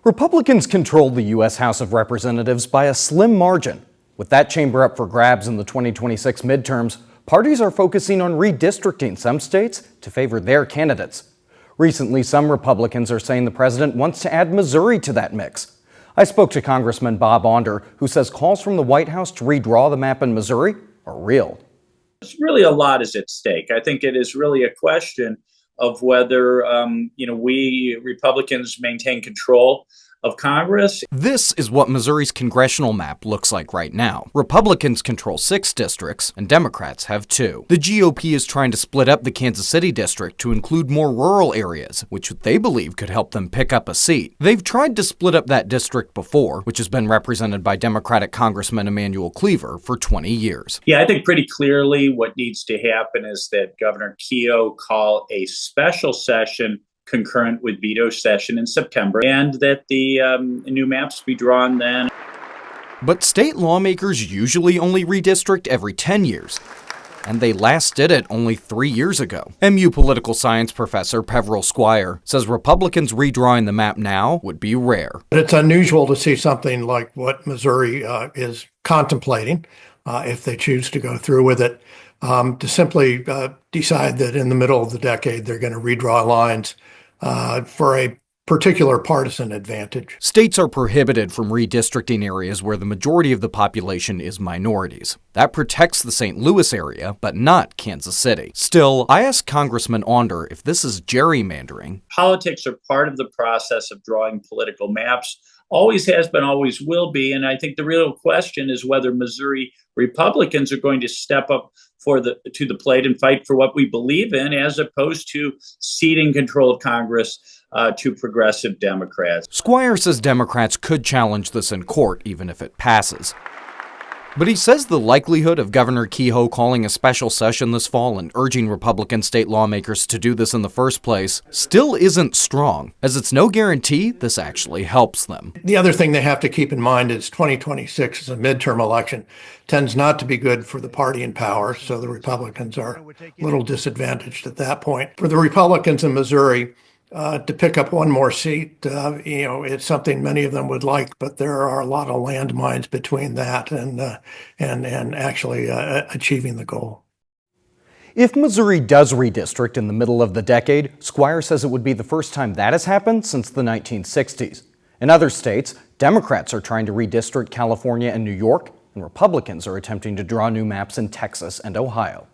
Republicans controlled the U.S. House of Representatives by a slim margin. With that chamber up for grabs in the 2026 midterms, parties are focusing on redistricting some states to favor their candidates. Recently, some Republicans are saying the president wants to add Missouri to that mix. I spoke to Congressman Bob Onder, who says calls from the White House to redraw the map in Missouri are real. It's really a lot is at stake. I think it is really a question of whether, we Republicans maintain control of Congress. This is what Missouri's congressional map looks like right now. Republicans control 6 districts, and Democrats have 2. The GOP is trying to split up the Kansas City district to include more rural areas, which they believe could help them pick up a seat. They've tried to split up that district before, which has been represented by Democratic Congressman Emanuel Cleaver for 20 years. Yeah, I think pretty clearly what needs to happen is that Governor Keogh call a special session concurrent with veto session in September, and that the new maps be drawn then. But state lawmakers usually only redistrict every 10 years. And they last did it only 3 years ago. MU political science professor Peveril Squire says Republicans redrawing the map now would be rare. It's unusual to see something like what Missouri is contemplating, if they choose to go through with it, to simply decide that in the middle of the decade they're going to redraw lines for a particular partisan advantage. States are prohibited from redistricting areas where the majority of the population is minorities. That protects the St. Louis area, but not Kansas City. Still, I asked Congressman Onder if this is gerrymandering. Politics are part of the process of drawing political maps. Always has been, always will be. And I think the real question is whether Missouri Republicans are going to step up to the plate and fight for what we believe in, as opposed to ceding control of Congress to progressive Democrats. Squire says Democrats could challenge this in court, even if it passes. But he says the likelihood of Governor Keogh calling a special session this fall and urging Republican state lawmakers to do this in the first place still isn't strong, as it's no guarantee this actually helps them. The other thing they have to keep in mind is 2026 is a midterm election. Tends not to be good for the party in power, so the Republicans are a little disadvantaged at that point. For the Republicans in Missouri, to pick up one more seat, it's something many of them would like, but there are a lot of landmines between that and actually achieving the goal. If Missouri does redistrict in the middle of the decade, Squire says it would be the first time that has happened since the 1960s. In other states, Democrats are trying to redistrict California and New York, and Republicans are attempting to draw new maps in Texas and Ohio.